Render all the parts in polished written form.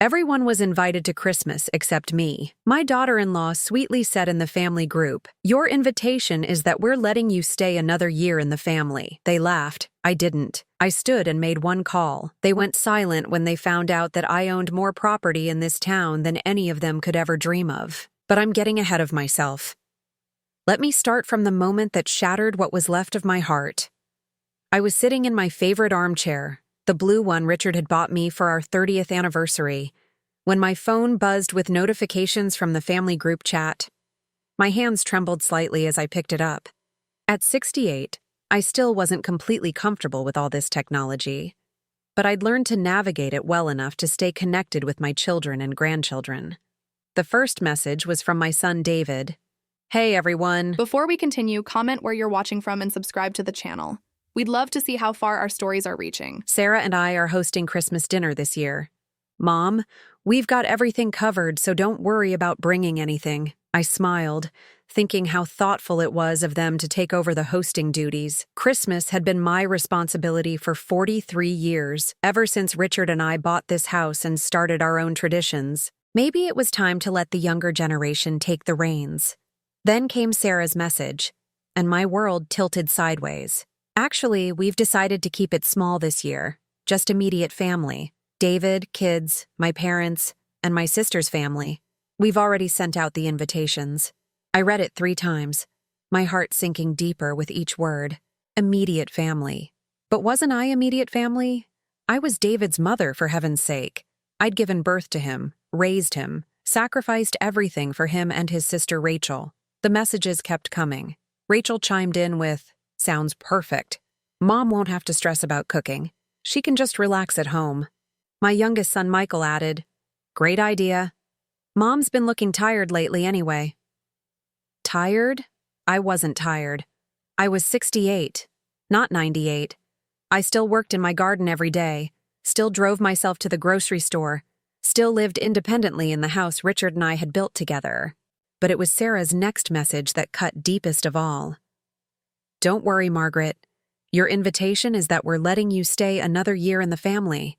Everyone was invited to Christmas except me. My daughter-in-law sweetly said in the family group, "Your invitation is that we're letting you stay another year in the family." They laughed. I didn't. I stood and made one call. They went silent when they found out that I owned more property in this town than any of them could ever dream of. But I'm getting ahead of myself. Let me start from the moment that shattered what was left of my heart. I was sitting in my favorite armchair, the blue one Richard had bought me for our 30th anniversary, when my phone buzzed with notifications from the family group chat. My hands trembled slightly as I picked it up. At 68, I still wasn't completely comfortable with all this technology, but I'd learned to navigate it well enough to stay connected with my children and grandchildren. The first message was from my son David. "Hey everyone." Before we continue, comment where you're watching from and subscribe to the channel. We'd love to see how far our stories are reaching. "Sarah and I are hosting Christmas dinner this year. Mom, we've got everything covered, so don't worry about bringing anything." I smiled, thinking how thoughtful it was of them to take over the hosting duties. Christmas had been my responsibility for 43 years, ever since Richard and I bought this house and started our own traditions. Maybe it was time to let the younger generation take the reins. Then came Sarah's message, and my world tilted sideways. "Actually, we've decided to keep it small this year, just immediate family. David, kids, my parents, and my sister's family. We've already sent out the invitations." I read it 3 times, my heart sinking deeper with each word. Immediate family. But wasn't I immediate family? I was David's mother, for heaven's sake. I'd given birth to him, raised him, sacrificed everything for him and his sister Rachel. The messages kept coming. Rachel chimed in with, "Sounds perfect. Mom won't have to stress about cooking. She can just relax at home." My youngest son Michael added, "Great idea. Mom's been looking tired lately anyway." Tired? I wasn't tired. I was 68, not 98. I still worked in my garden every day, still drove myself to the grocery store, still lived independently in the house Richard and I had built together. But it was Sarah's next message that cut deepest of all. "Don't worry, Margaret. Your invitation is that we're letting you stay another year in the family."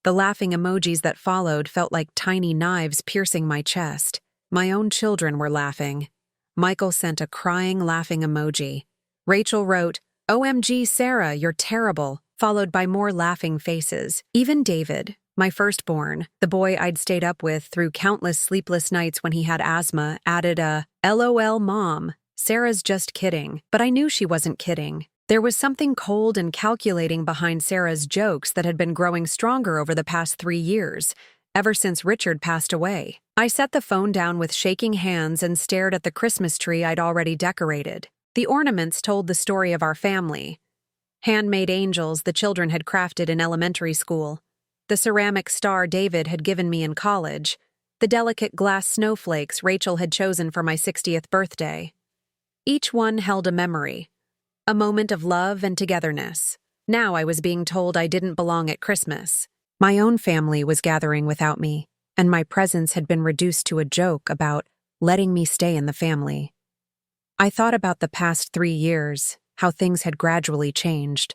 The laughing emojis that followed felt like tiny knives piercing my chest. My own children were laughing. Michael sent a crying, laughing emoji. Rachel wrote, "OMG, Sarah, you're terrible," followed by more laughing faces. Even David, my firstborn, the boy I'd stayed up with through countless sleepless nights when he had asthma, added a, "LOL, Mom. Sarah's just kidding." But I knew she wasn't kidding. There was something cold and calculating behind Sarah's jokes that had been growing stronger over the past 3 years, ever since Richard passed away. I set the phone down with shaking hands and stared at the Christmas tree I'd already decorated. The ornaments told the story of our family. Handmade angels the children had crafted in elementary school, the ceramic star David had given me in college, the delicate glass snowflakes Rachel had chosen for my 60th birthday. Each one held a memory, a moment of love and togetherness. Now I was being told I didn't belong at Christmas. My own family was gathering without me, and my presence had been reduced to a joke about letting me stay in the family. I thought about the past 3 years, how things had gradually changed.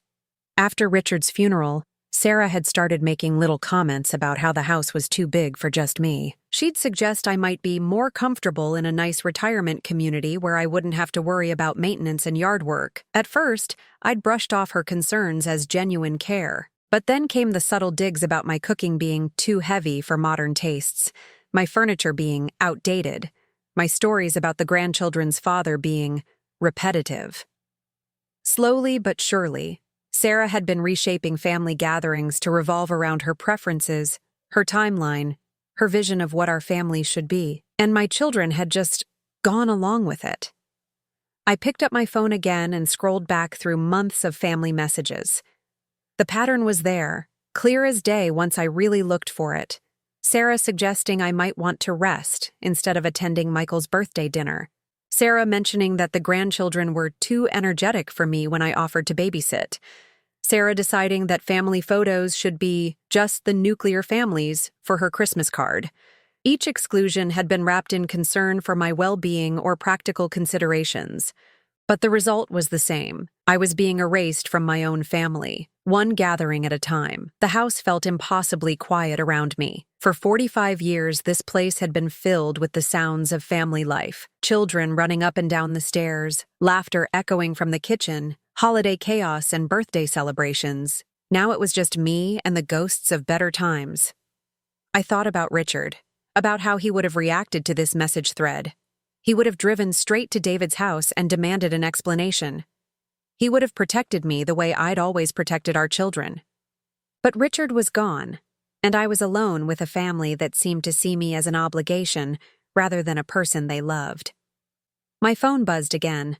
After Richard's funeral, Sarah had started making little comments about how the house was too big for just me. She'd suggest I might be more comfortable in a nice retirement community where I wouldn't have to worry about maintenance and yard work. At first, I'd brushed off her concerns as genuine care. But then came the subtle digs about my cooking being too heavy for modern tastes, my furniture being outdated, my stories about the grandchildren's father being repetitive. Slowly but surely, Sarah had been reshaping family gatherings to revolve around her preferences, her timeline, her vision of what our family should be, and my children had just gone along with it. I picked up my phone again and scrolled back through months of family messages. The pattern was there, clear as day once I really looked for it. Sarah suggesting I might want to rest instead of attending Michael's birthday dinner. Sarah mentioning that the grandchildren were too energetic for me when I offered to babysit. Sarah deciding that family photos should be just the nuclear families for her Christmas card. Each exclusion had been wrapped in concern for my well-being or practical considerations. But the result was the same. I was being erased from my own family, one gathering at a time. The house felt impossibly quiet around me. For 45 years, this place had been filled with the sounds of family life. Children running up and down the stairs, laughter echoing from the kitchen, holiday chaos and birthday celebrations. Now it was just me and the ghosts of better times. I thought about Richard, about how he would have reacted to this message thread. He would have driven straight to David's house and demanded an explanation. He would have protected me the way I'd always protected our children. But Richard was gone, and I was alone with a family that seemed to see me as an obligation rather than a person they loved. My phone buzzed again.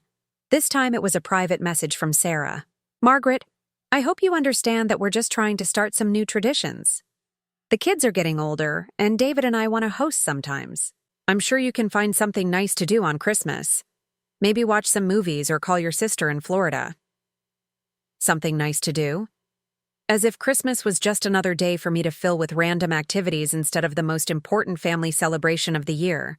This time it was a private message from Sarah. "Margaret, I hope you understand that we're just trying to start some new traditions. The kids are getting older, and David and I want to host sometimes. I'm sure you can find something nice to do on Christmas. Maybe watch some movies or call your sister in Florida." Something nice to do? As if Christmas was just another day for me to fill with random activities instead of the most important family celebration of the year.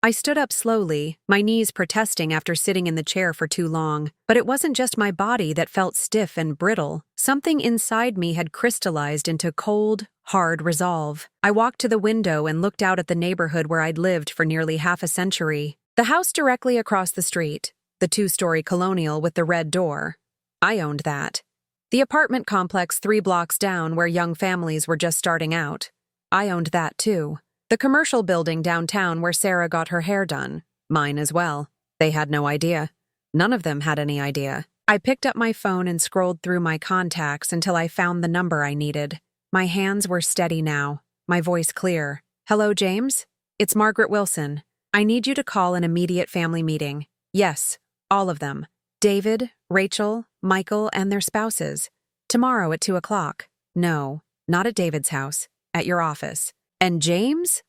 I stood up slowly, my knees protesting after sitting in the chair for too long. But it wasn't just my body that felt stiff and brittle. Something inside me had crystallized into cold, hard resolve. I walked to the window and looked out at the neighborhood where I'd lived for nearly half a century. The house directly across the street, the two-story colonial with the red door. I owned that. The apartment complex 3 blocks down where young families were just starting out. I owned that too. The commercial building downtown where Sarah got her hair done. Mine as well. They had no idea. None of them had any idea. I picked up my phone and scrolled through my contacts until I found the number I needed. My hands were steady now, my voice clear. "Hello, James? It's Margaret Wilson. I need you to call an immediate family meeting. Yes, all of them. David, Rachel, Michael, and their spouses. Tomorrow at 2 o'clock. No, not at David's house. At your office. And James?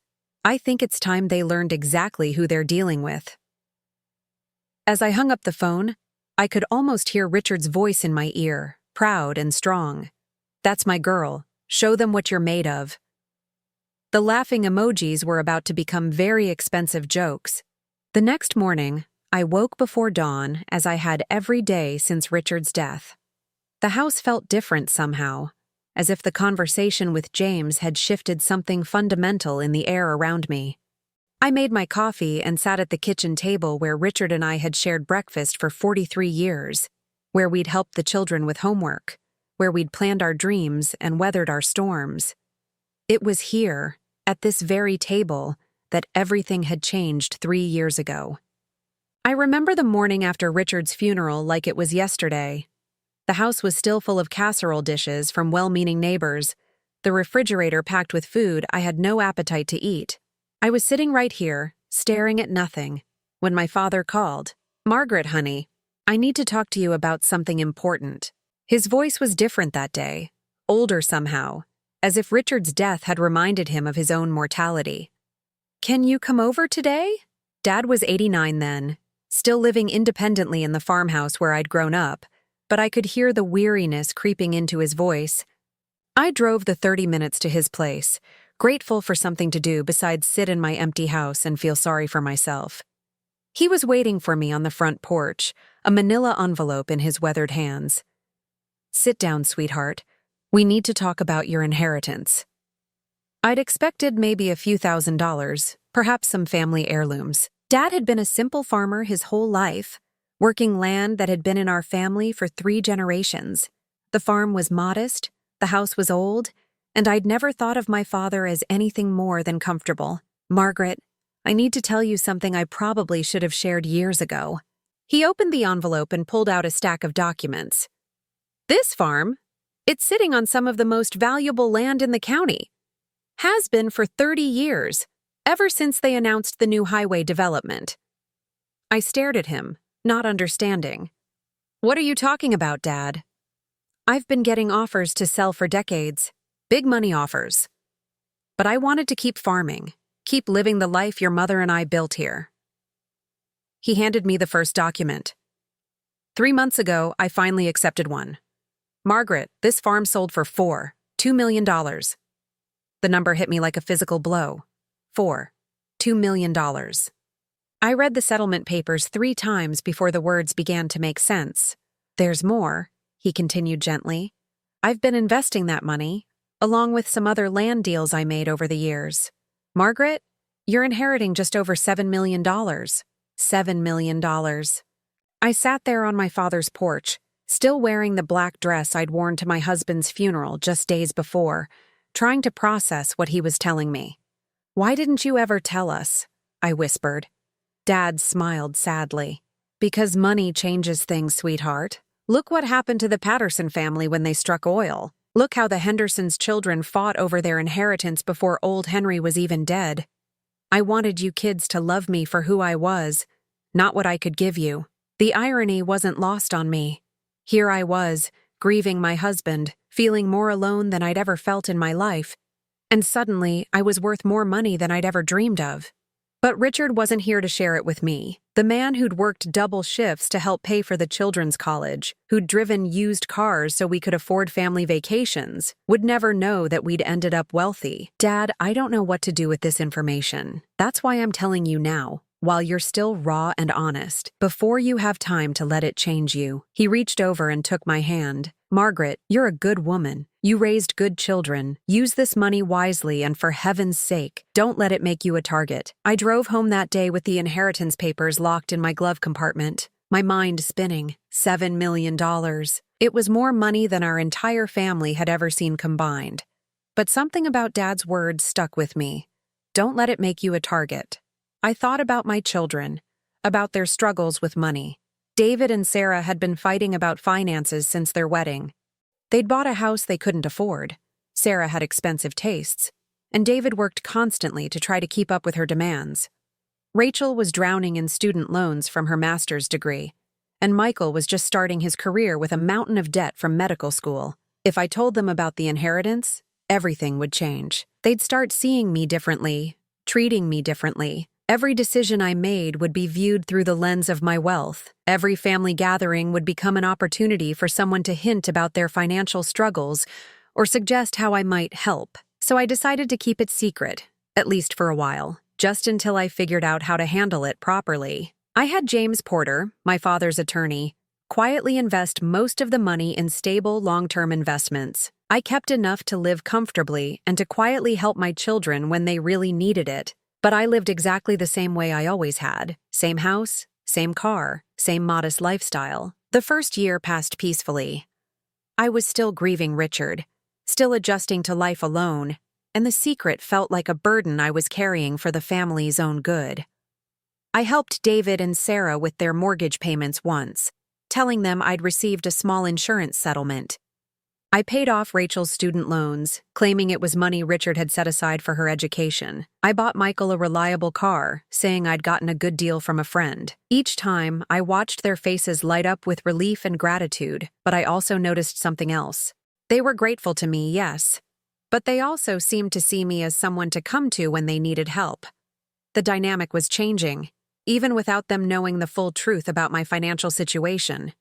I think it's time they learned exactly who they're dealing with." As I hung up the phone, I could almost hear Richard's voice in my ear, proud and strong. "That's my girl. Show them what you're made of." The laughing emojis were about to become very expensive jokes. The next morning, I woke before dawn as I had every day since Richard's death. The house felt different somehow, as if the conversation with James had shifted something fundamental in the air around me. I made my coffee and sat at the kitchen table where Richard and I had shared breakfast for 43 years, where we'd helped the children with homework, where we'd planned our dreams and weathered our storms. It was here, at this very table, that everything had changed 3 years ago. I remember the morning after Richard's funeral like it was yesterday. The house was still full of casserole dishes from well-meaning neighbors, the refrigerator packed with food I had no appetite to eat. I was sitting right here, staring at nothing, when my father called. "Margaret, honey, I need to talk to you about something important." His voice was different that day, older somehow, as if Richard's death had reminded him of his own mortality. "Can you come over today?" Dad was 89 then, still living independently in the farmhouse where I'd grown up, but I could hear the weariness creeping into his voice. I drove the 30 minutes to his place, grateful for something to do besides sit in my empty house and feel sorry for myself. He was waiting for me on the front porch, a manila envelope in his weathered hands. "Sit down, sweetheart. We need to talk about your inheritance." I'd expected maybe a few $1,000s, perhaps some family heirlooms. Dad had been a simple farmer his whole life, working land that had been in our family for 3 generations. The farm was modest, the house was old, and I'd never thought of my father as anything more than comfortable. "Margaret, I need to tell you something I probably should have shared years ago." He opened the envelope and pulled out a stack of documents. "This farm? It's sitting on some of the most valuable land in the county. Has been for 30 years, ever since they announced the new highway development." I stared at him, not understanding. "What are you talking about, Dad?" "I've been getting offers to sell for decades, big money offers. But I wanted to keep farming, keep living the life your mother and I built here." He handed me the first document. 3 months ago, I finally accepted one. "Margaret, this farm sold for $2 million. The number hit me like a physical blow. $2 million. I read the settlement papers 3 times before the words began to make sense. There's more, he continued gently. I've been investing that money, along with some other land deals I made over the years. Margaret, you're inheriting just over $7 million. $7 million. I sat there on my father's porch, still wearing the black dress I'd worn to my husband's funeral just days before, trying to process what he was telling me. Why didn't you ever tell us? I whispered. Dad smiled sadly. Because money changes things, sweetheart. Look what happened to the Patterson family when they struck oil. Look how the Hendersons' children fought over their inheritance before old Henry was even dead. I wanted you kids to love me for who I was, not what I could give you. The irony wasn't lost on me. Here I was, grieving my husband, feeling more alone than I'd ever felt in my life, and suddenly I was worth more money than I'd ever dreamed of. But Richard wasn't here to share it with me. The man who'd worked double shifts to help pay for the children's college, who'd driven used cars so we could afford family vacations, would never know that we'd ended up wealthy. Dad, I don't know what to do with this information. That's why I'm telling you now, while you're still raw and honest, before you have time to let it change you. He reached over and took my hand. Margaret, you're a good woman. You raised good children. Use this money wisely, and for heaven's sake, don't let it make you a target. I drove home that day with the inheritance papers locked in my glove compartment, my mind spinning. $7 million. It was more money than our entire family had ever seen combined. But something about Dad's words stuck with me. Don't let it make you a target. I thought about my children, about their struggles with money. David and Sarah had been fighting about finances since their wedding. They'd bought a house they couldn't afford. Sarah had expensive tastes, and David worked constantly to try to keep up with her demands. Rachel was drowning in student loans from her master's degree, and Michael was just starting his career with a mountain of debt from medical school. If I told them about the inheritance, everything would change. They'd start seeing me differently, treating me differently. Every decision I made would be viewed through the lens of my wealth. Every family gathering would become an opportunity for someone to hint about their financial struggles or suggest how I might help. So I decided to keep it secret, at least for a while, just until I figured out how to handle it properly. I had James Porter, my father's attorney, quietly invest most of the money in stable, long-term investments. I kept enough to live comfortably and to quietly help my children when they really needed it. But I lived exactly the same way I always had. Same house, same car, same modest lifestyle. The first year passed peacefully. I was still grieving Richard, still adjusting to life alone, and the secret felt like a burden I was carrying for the family's own good. I helped David and Sarah with their mortgage payments once, telling them I'd received a small insurance settlement. I paid off Rachel's student loans, claiming it was money Richard had set aside for her education. I bought Michael a reliable car, saying I'd gotten a good deal from a friend. Each time, I watched their faces light up with relief and gratitude, but I also noticed something else. They were grateful to me, yes, but they also seemed to see me as someone to come to when they needed help. The dynamic was changing, even without them knowing the full truth about my financial situation.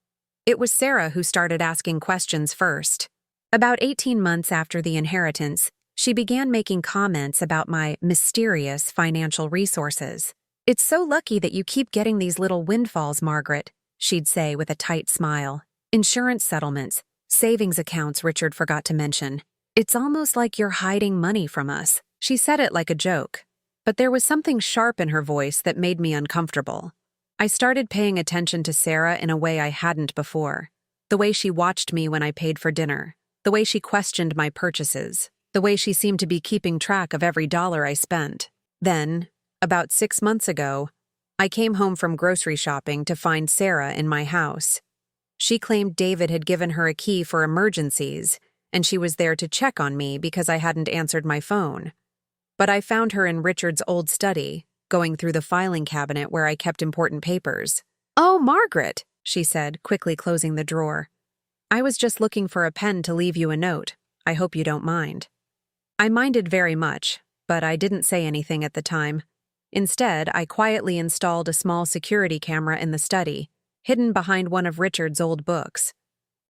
It was Sarah who started asking questions first. About 18 months after the inheritance, she began making comments about my mysterious financial resources. "It's so lucky that you keep getting these little windfalls, Margaret," she'd say with a tight smile. "Insurance settlements, savings accounts Richard forgot to mention. It's almost like you're hiding money from us." She said it like a joke, but there was something sharp in her voice that made me uncomfortable. I started paying attention to Sarah in a way I hadn't before. The way she watched me when I paid for dinner. The way she questioned my purchases, the way she seemed to be keeping track of every dollar I spent. Then, about 6 months ago, I came home from grocery shopping to find Sarah in my house. She claimed David had given her a key for emergencies, and she was there to check on me because I hadn't answered my phone. But I found her in Richard's old study, going through the filing cabinet where I kept important papers. "Oh, Margaret," she said, quickly closing the drawer. "I was just looking for a pen to leave you a note. I hope you don't mind." I minded very much, but I didn't say anything at the time. Instead, I quietly installed a small security camera in the study, hidden behind one of Richard's old books.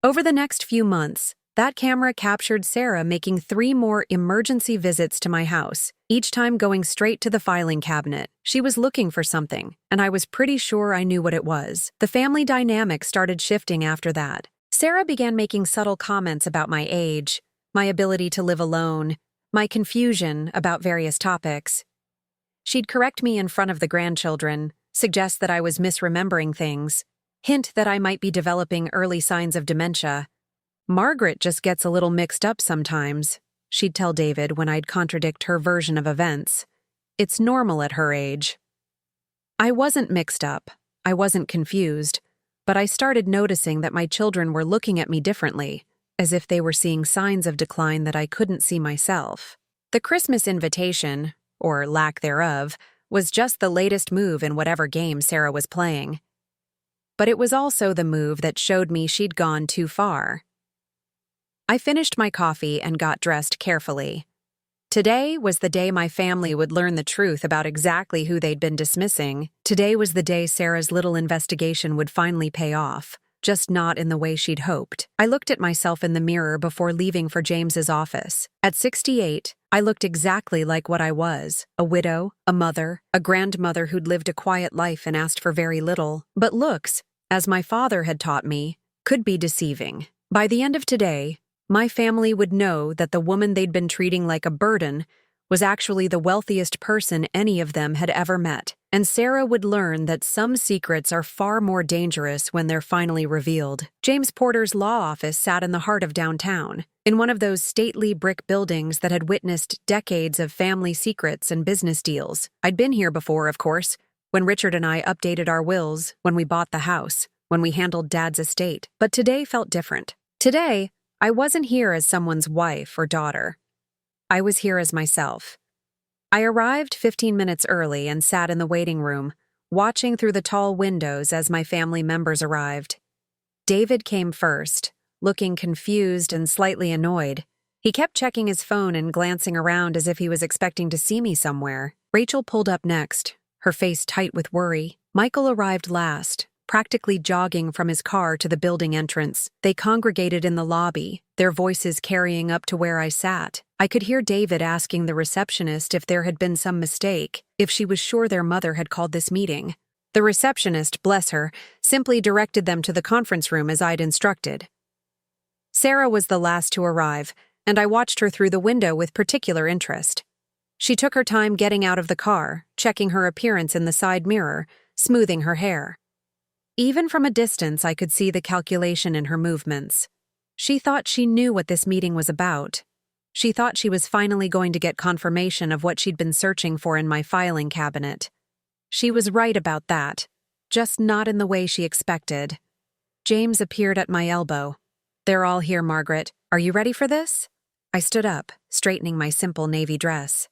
Over the next few months, That camera captured Sarah making 3 more emergency visits to my house, each time going straight to the filing cabinet. She was looking for something, and I was pretty sure I knew what it was. The family dynamic started shifting after that. Sarah began making subtle comments about my age, my ability to live alone, my confusion about various topics. She'd correct me in front of the grandchildren, suggest that I was misremembering things, hint that I might be developing early signs of dementia. "Margaret just gets a little mixed up sometimes," she'd tell David when I'd contradict her version of events. "It's normal at her age." I wasn't mixed up. I wasn't confused. But I started noticing that my children were looking at me differently, as if they were seeing signs of decline that I couldn't see myself. The Christmas invitation, or lack thereof, was just the latest move in whatever game Sarah was playing. But it was also the move that showed me she'd gone too far. I finished my coffee and got dressed carefully. Today was the day my family would learn the truth about exactly who they'd been dismissing. Today was the day Sarah's little investigation would finally pay off, just not in the way she'd hoped. I looked at myself in the mirror before leaving for James's office. At 68, I looked exactly like what I was: a widow, a mother, a grandmother who'd lived a quiet life and asked for very little. But looks, as my father had taught me, could be deceiving. By the end of today, my family would know that the woman they'd been treating like a burden was actually the wealthiest person any of them had ever met. And Sarah would learn that some secrets are far more dangerous when they're finally revealed. James Porter's law office sat in the heart of downtown, in one of those stately brick buildings that had witnessed decades of family secrets and business deals. I'd been here before, of course, when Richard and I updated our wills, when we bought the house, when we handled Dad's estate. But today felt different. Today, I wasn't here as someone's wife or daughter. I was here as myself. I arrived 15 minutes early and sat in the waiting room, watching through the tall windows as my family members arrived. David came first, looking confused and slightly annoyed. He kept checking his phone and glancing around as if he was expecting to see me somewhere. Rachel pulled up next, her face tight with worry. Michael arrived last, practically jogging from his car to the building entrance. They congregated in the lobby, their voices carrying up to where I sat. I could hear David asking the receptionist if there had been some mistake, if she was sure their mother had called this meeting. The receptionist, bless her, simply directed them to the conference room as I'd instructed. Sarah was the last to arrive, and I watched her through the window with particular interest. She took her time getting out of the car, checking her appearance in the side mirror, smoothing her hair. Even from a distance, I could see the calculation in her movements. She thought she knew what this meeting was about. She thought she was finally going to get confirmation of what she'd been searching for in my filing cabinet. She was right about that, just not in the way she expected. James appeared at my elbow. "They're all here, Margaret. Are you ready for this?" I stood up, straightening my simple navy dress.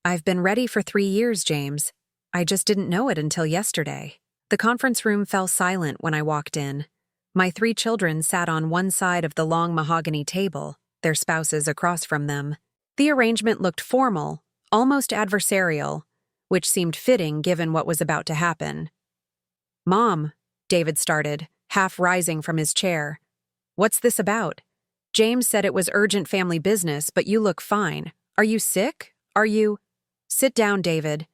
"I've been ready for 3 years, James. I just didn't know it until yesterday." The conference room fell silent when I walked in. My 3 children sat on one side of the long mahogany table, their spouses across from them. The arrangement looked formal, almost adversarial, which seemed fitting given what was about to happen. "Mom," David started, half rising from his chair. "What's this about? James said it was urgent family business, but you look fine. Are you sick? Are you—" "Sit down, David."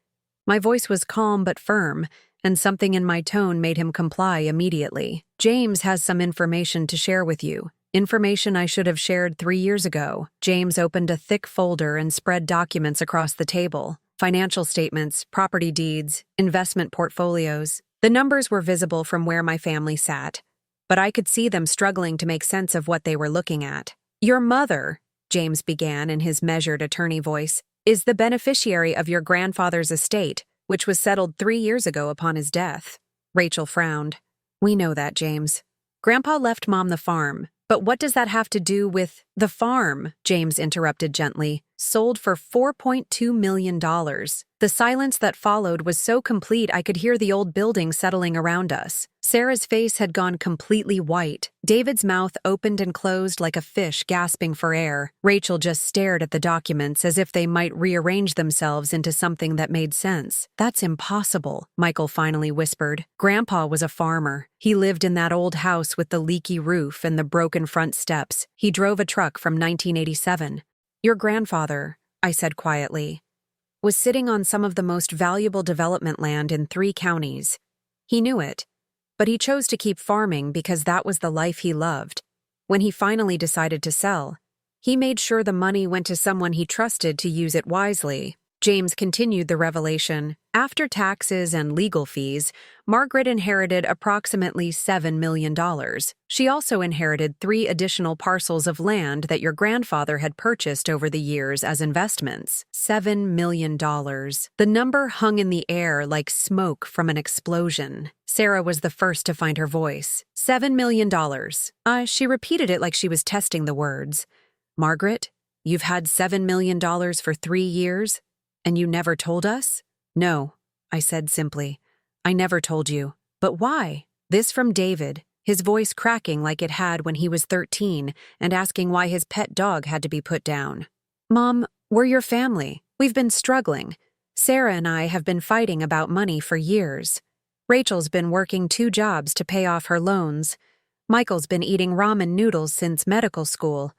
My voice was calm but firm, and something in my tone made him comply immediately. "James has some information to share with you. Information I should have shared 3 years ago." James opened a thick folder and spread documents across the table. Financial statements, property deeds, investment portfolios. The numbers were visible from where my family sat, but I could see them struggling to make sense of what they were looking at. "Your mother," James began in his measured attorney voice, "is the beneficiary of your grandfather's estate, which was settled 3 years ago upon his death." Rachel frowned. "We know that, James. Grandpa left Mom the farm, but what does that have to do with—" The farm, James interrupted gently, sold for $4.2 million. The silence that followed was so complete I could hear the old building settling around us. Sarah's face had gone completely white. David's mouth opened and closed like a fish gasping for air. Rachel just stared at the documents as if they might rearrange themselves into something that made sense. That's impossible, Michael finally whispered. Grandpa was a farmer. He lived in that old house with the leaky roof and the broken front steps. He drove a truck from 1987. Your grandfather, I said quietly, was sitting on some of the most valuable development land in 3 counties. He knew it, but he chose to keep farming because that was the life he loved. When he finally decided to sell, he made sure the money went to someone he trusted to use it wisely. James continued the revelation. After taxes and legal fees, Margaret inherited approximately $7 million. She also inherited 3 additional parcels of land that your grandfather had purchased over the years as investments. $7 million. The number hung in the air like smoke from an explosion. Sarah was the first to find her voice. $7 million. She repeated it like she was testing the words. Margaret, you've had $7 million for 3 years? And you never told us? No, I said simply. I never told you. But why? This from David, his voice cracking like it had when he was 13 and asking why his pet dog had to be put down. Mom, we're your family. We've been struggling. Sarah and I have been fighting about money for years. Rachel's been working 2 jobs to pay off her loans. Michael's been eating ramen noodles since medical school.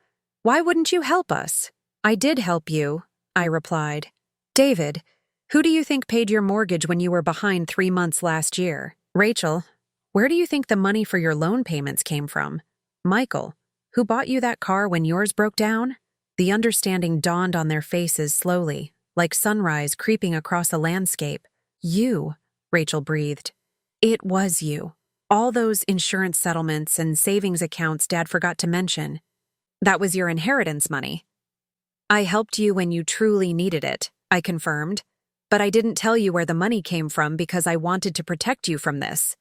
Why wouldn't you help us? I did help you, I replied. David, who do you think paid your mortgage when you were behind 3 months last year? Rachel, where do you think the money for your loan payments came from? Michael, who bought you that car when yours broke down? The understanding dawned on their faces slowly, like sunrise creeping across a landscape. You, Rachel breathed. It was you. All those insurance settlements and savings accounts Dad forgot to mention. That was your inheritance money. I helped you when you truly needed it, I confirmed, but I didn't tell you where the money came from because I wanted to protect you from this.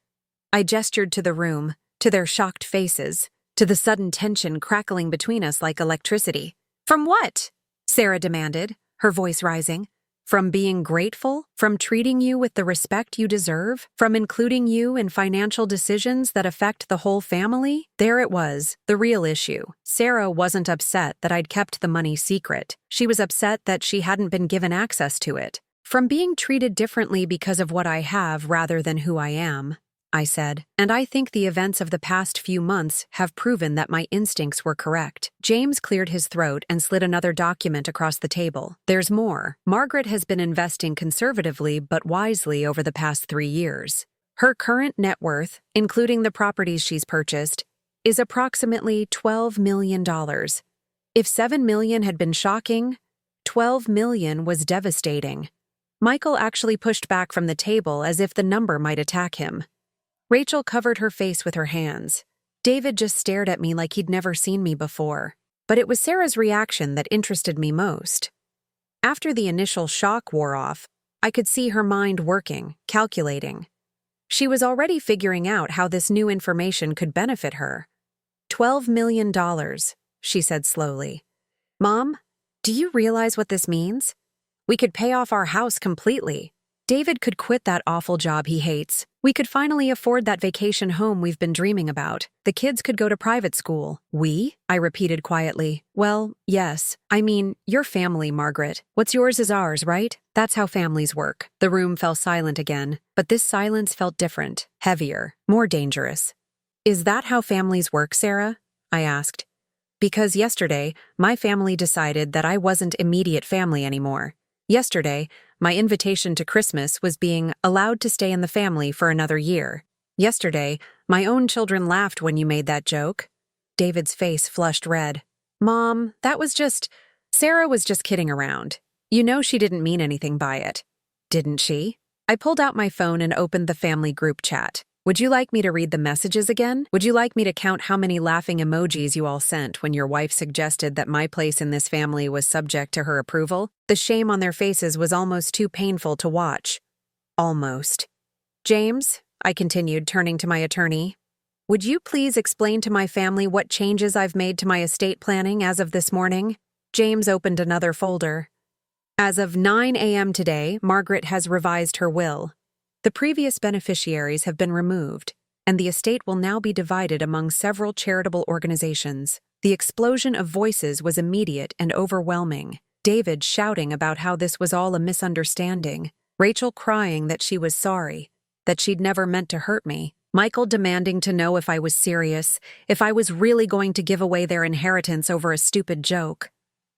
I gestured to the room, to their shocked faces, to the sudden tension crackling between us like electricity. From what? Sarah demanded, her voice rising. From being grateful? From treating you with the respect you deserve? From including you in financial decisions that affect the whole family? There it was, the real issue. Sarah wasn't upset that I'd kept the money secret. She was upset that she hadn't been given access to it. From being treated differently because of what I have rather than who I am, I said, and I think the events of the past few months have proven that my instincts were correct. James cleared his throat and slid another document across the table. There's more. Margaret has been investing conservatively but wisely over the past 3 years. Her current net worth, including the properties she's purchased, is approximately $12 million. If $7 million had been shocking, $12 million was devastating. Michael actually pushed back from the table as if the number might attack him. Rachel covered her face with her hands. David just stared at me like he'd never seen me before. But it was Sarah's reaction that interested me most. After the initial shock wore off, I could see her mind working, calculating. She was already figuring out how this new information could benefit her. $12 million, she said slowly. Mom, do you realize what this means? We could pay off our house completely. David could quit that awful job he hates. We could finally afford that vacation home we've been dreaming about. The kids could go to private school. We? I repeated quietly. Well, yes. I mean, your family, Margaret. What's yours is ours, right? That's how families work. The room fell silent again, but this silence felt different, heavier, more dangerous. Is that how families work, Sarah? I asked. Because yesterday, my family decided that I wasn't immediate family anymore. Yesterday, my invitation to Christmas was being allowed to stay in the family for another year. Yesterday, my own children laughed when you made that joke. David's face flushed red. Mom, that was just... Sarah was just kidding around. You know she didn't mean anything by it. Didn't she? I pulled out my phone and opened the family group chat. Would you like me to read the messages again? Would you like me to count how many laughing emojis you all sent when your wife suggested that my place in this family was subject to her approval? The shame on their faces was almost too painful to watch. Almost. James, I continued, turning to my attorney, would you please explain to my family what changes I've made to my estate planning as of this morning? James opened another folder. As of 9 a.m. today, Margaret has revised her will. The previous beneficiaries have been removed, and the estate will now be divided among several charitable organizations. The explosion of voices was immediate and overwhelming. David shouting about how this was all a misunderstanding. Rachel crying that she was sorry, that she'd never meant to hurt me. Michael demanding to know if I was serious, if I was really going to give away their inheritance over a stupid joke.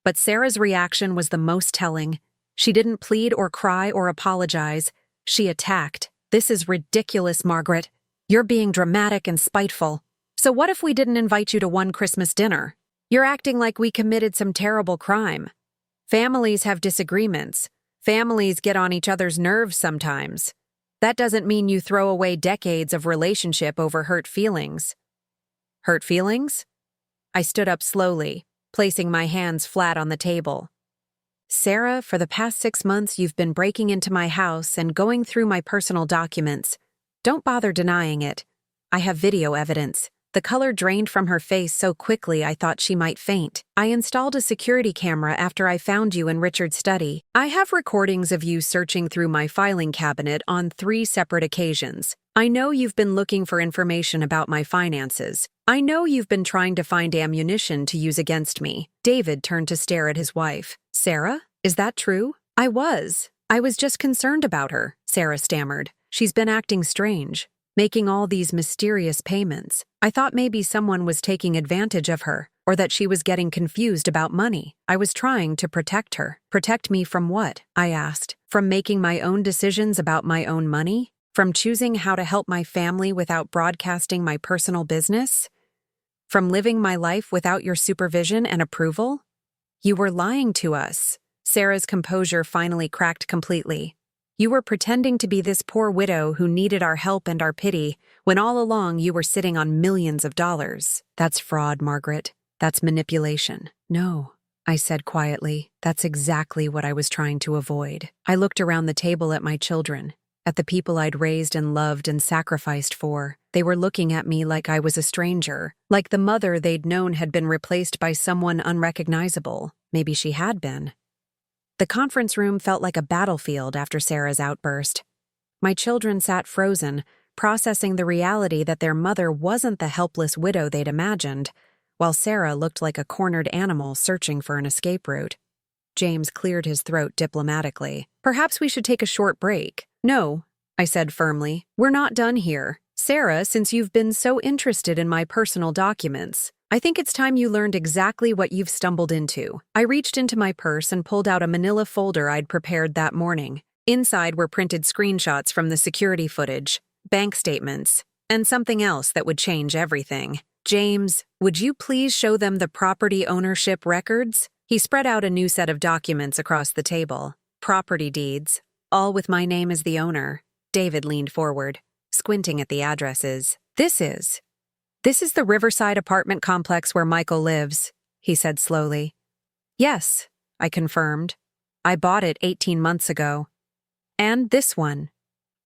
But Sarah's reaction was the most telling. She didn't plead or cry or apologize. She attacked. "This is ridiculous, Margaret. You're being dramatic and spiteful. So what if we didn't invite you to one Christmas dinner? You're acting like we committed some terrible crime. Families have disagreements. Families get on each other's nerves sometimes. That doesn't mean you throw away decades of relationship over hurt feelings." Hurt feelings? I stood up slowly, placing my hands flat on the table. "Sarah, for the past 6 months you've been breaking into my house and going through my personal documents. Don't bother denying it. I have video evidence." The color drained from her face so quickly I thought she might faint. "I installed a security camera after I found you in Richard's study. I have recordings of you searching through my filing cabinet on 3 separate occasions. I know you've been looking for information about my finances. I know you've been trying to find ammunition to use against me." David turned to stare at his wife. "Sarah, is that true?" I was just concerned about her," Sarah stammered. "She's been acting strange, making all these mysterious payments. I thought maybe someone was taking advantage of her, or that she was getting confused about money. I was trying to protect her." "Protect me from what?" I asked. "From making my own decisions about my own money? From choosing how to help my family without broadcasting my personal business? From living my life without your supervision and approval? You were lying to us." Sarah's composure finally cracked completely. "You were pretending to be this poor widow who needed our help and our pity, when all along you were sitting on millions of dollars. That's fraud, Margaret. That's manipulation." "No," I said quietly. "That's exactly what I was trying to avoid." I looked around the table at my children, at the people I'd raised and loved and sacrificed for. They were looking at me like I was a stranger, like the mother they'd known had been replaced by someone unrecognizable. Maybe she had been. The conference room felt like a battlefield after Sarah's outburst. My children sat frozen, processing the reality that their mother wasn't the helpless widow they'd imagined, while Sarah looked like a cornered animal searching for an escape route. James cleared his throat diplomatically. "Perhaps we should take a short break." "No," I said firmly. "We're not done here. Sarah, since you've been so interested in my personal documents, I think it's time you learned exactly what you've stumbled into." I reached into my purse and pulled out a manila folder I'd prepared that morning. Inside were printed screenshots from the security footage, bank statements, and something else that would change everything. "James, would you please show them the property ownership records?" He spread out a new set of documents across the table. Property deeds, all with my name as the owner. David leaned forward, squinting at the addresses. This is the Riverside apartment complex where Michael lives," he said slowly. "Yes," I confirmed. "I bought it 18 months ago." "And this one."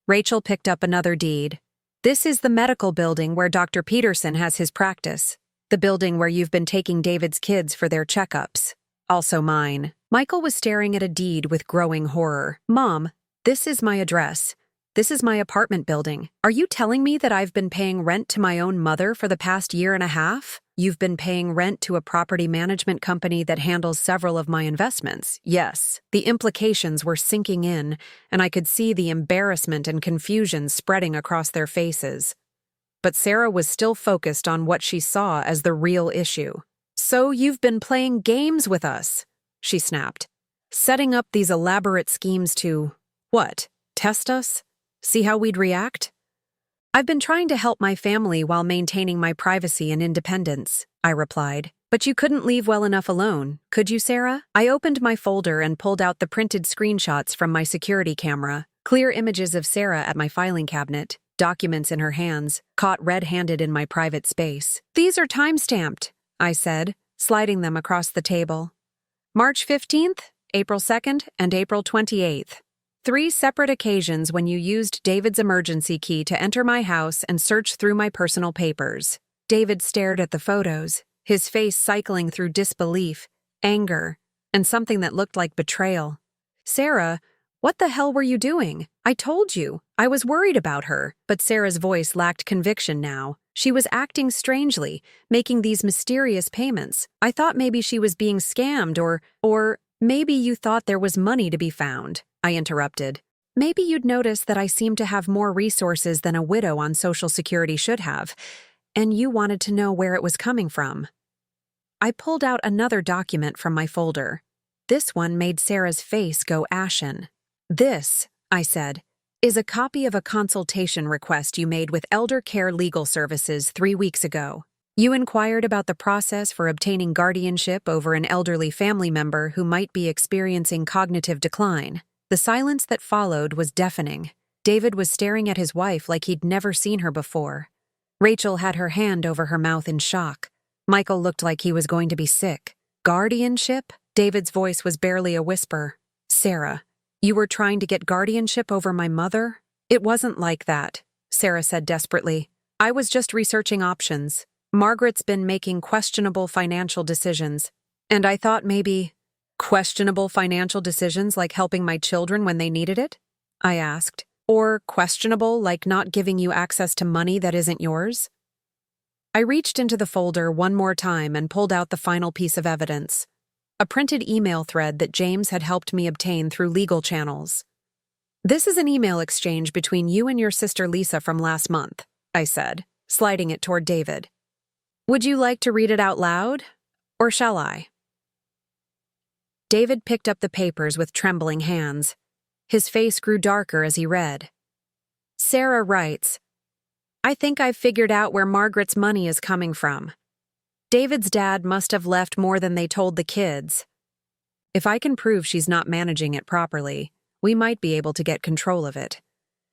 Rachel picked up another deed. "This is the medical building where Dr. Peterson has his practice. The building where you've been taking David's kids for their checkups. Also mine." Michael was staring at a deed with growing horror. "Mom, this is my address. This is my apartment building. Are you telling me that I've been paying rent to my own mother for the past 1.5 years? You've been paying rent to a property management company that handles several of my investments." Yes. The implications were sinking in, and I could see the embarrassment and confusion spreading across their faces. But Sarah was still focused on what she saw as the real issue. "So you've been playing games with us," she snapped. "Setting up these elaborate schemes to, what, test us? See how we'd react?" "I've been trying to help my family while maintaining my privacy and independence," I replied. "But you couldn't leave well enough alone, could you, Sarah?" I opened my folder and pulled out the printed screenshots from my security camera. Clear images of Sarah at my filing cabinet, documents in her hands, caught red-handed in my private space. "These are time-stamped," I said, sliding them across the table. "March 15th, April 2nd, and April 28th. 3 separate occasions when you used David's emergency key to enter my house and search through my personal papers. David stared at the photos, his face cycling through disbelief, anger, and something that looked like betrayal. Sarah, what the hell were you doing? I told you. I was worried about her. But Sarah's voice lacked conviction now. She was acting strangely, making these mysterious payments. I thought maybe she was being scammed or maybe you thought there was money to be found, I interrupted. Maybe you'd notice that I seemed to have more resources than a widow on Social Security should have, and you wanted to know where it was coming from. I pulled out another document from my folder. This one made Sarah's face go ashen. This, I said, is a copy of a consultation request you made with Elder Care Legal Services 3 weeks ago. You inquired about the process for obtaining guardianship over an elderly family member who might be experiencing cognitive decline. The silence that followed was deafening. David was staring at his wife like he'd never seen her before. Rachel had her hand over her mouth in shock. Michael looked like he was going to be sick. Guardianship? David's voice was barely a whisper. Sarah, you were trying to get guardianship over my mother? It wasn't like that, Sarah said desperately. I was just researching options. Margaret's been making questionable financial decisions, and I thought maybe… Questionable financial decisions like helping my children when they needed it? I asked. Or questionable like not giving you access to money that isn't yours? I reached into the folder one more time and pulled out the final piece of evidence. A printed email thread that James had helped me obtain through legal channels. This is an email exchange between you and your sister Lisa from last month, I said, sliding it toward David. Would you like to read it out loud, or shall I? David picked up the papers with trembling hands. His face grew darker as he read. Sarah writes, I think I've figured out where Margaret's money is coming from. David's dad must have left more than they told the kids. If I can prove she's not managing it properly, we might be able to get control of it.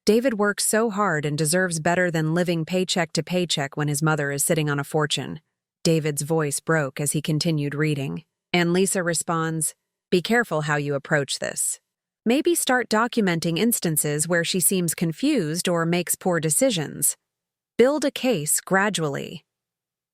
David works so hard and deserves better than living paycheck to paycheck when his mother is sitting on a fortune. David's voice broke as he continued reading. And Lisa responds, be careful how you approach this. Maybe start documenting instances where she seems confused or makes poor decisions. Build a case gradually.